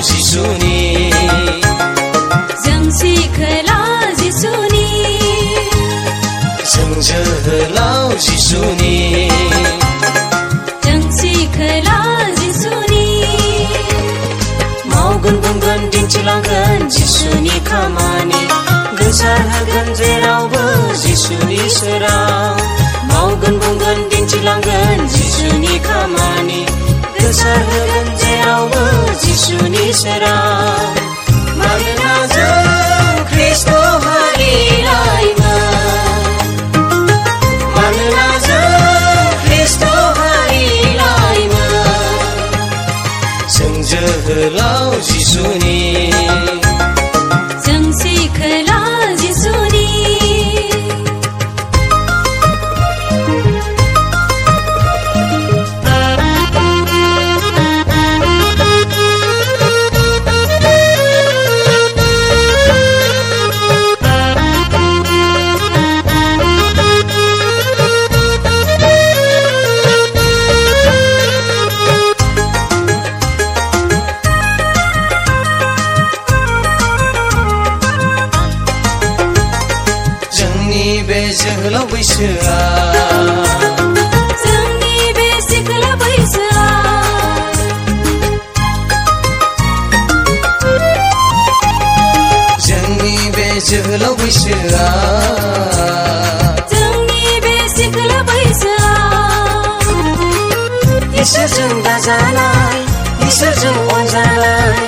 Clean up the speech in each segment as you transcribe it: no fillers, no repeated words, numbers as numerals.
जिसुनि जों सिखोला जिसुनि जों जोहोलाव जिसुनि जों सिखोला जिसुनि मावगोन बुंगोन दिन्थिलांगोन जिसुनि खामानि गोसारहोगोन जेरावबो जिसुनि सोरां मावगोन बुंगोन दिन्थिलांगोन जिसुनि खामानि गोसारहोगोन जेरावबो जिसुनि सोरां मानोना जों ख्रिस्ट' हारि लाइमोन मानोना जों ख्रिस्ट' हारि लाइमोन जों जोहोलाव जिसुनि जों सिखोला जिसुनि बे जोहोलाव बैसोआ जोंनि बे सिखोला बैसोआ जोंनि बे जोहोलाव बैसोआ जोंनि बे सिखोला बैसोआ इसोरजों दाजानाय इसोरजों अनजानाय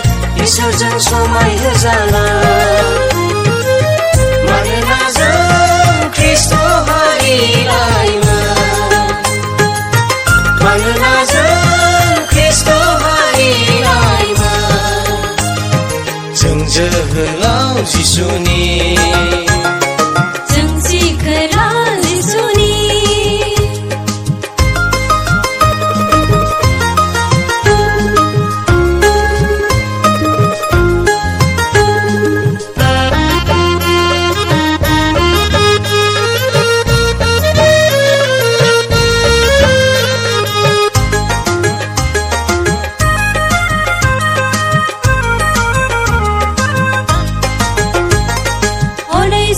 इसोरजों समाय होजानाय मानोना जों ख्रिस्ट' हारि लाइमोन मानोना जों ख्रिस्ट' हारि लाइमोन जों जोहोलाव जिसुनि जों सिखोला जिसुनि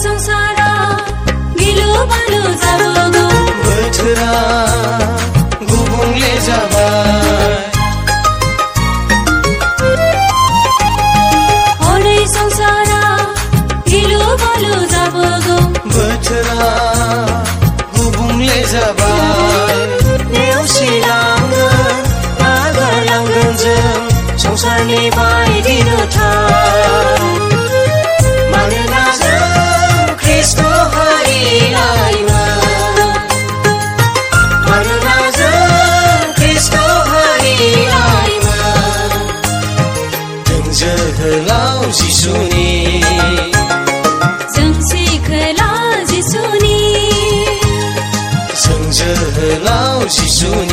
संसारा गिलु बालु जाबोगौ बोथोरा गुबुंले जाबाय हरै संसारा गिलु बालु जाबोगौ बोथोरा गुबुंले जाबाय नेवसिलांगोन नागारलांगोन जों संसारनि बायदि नुथाय मानोना जों ख्रिस्ट' हारि लाइमोन मानोना जों ख्रिस्ट' हारि लाइमोन जों जोहोलाव जिसुनि जों सिखोला जिसुनि जों जोहोलाव जिसुनि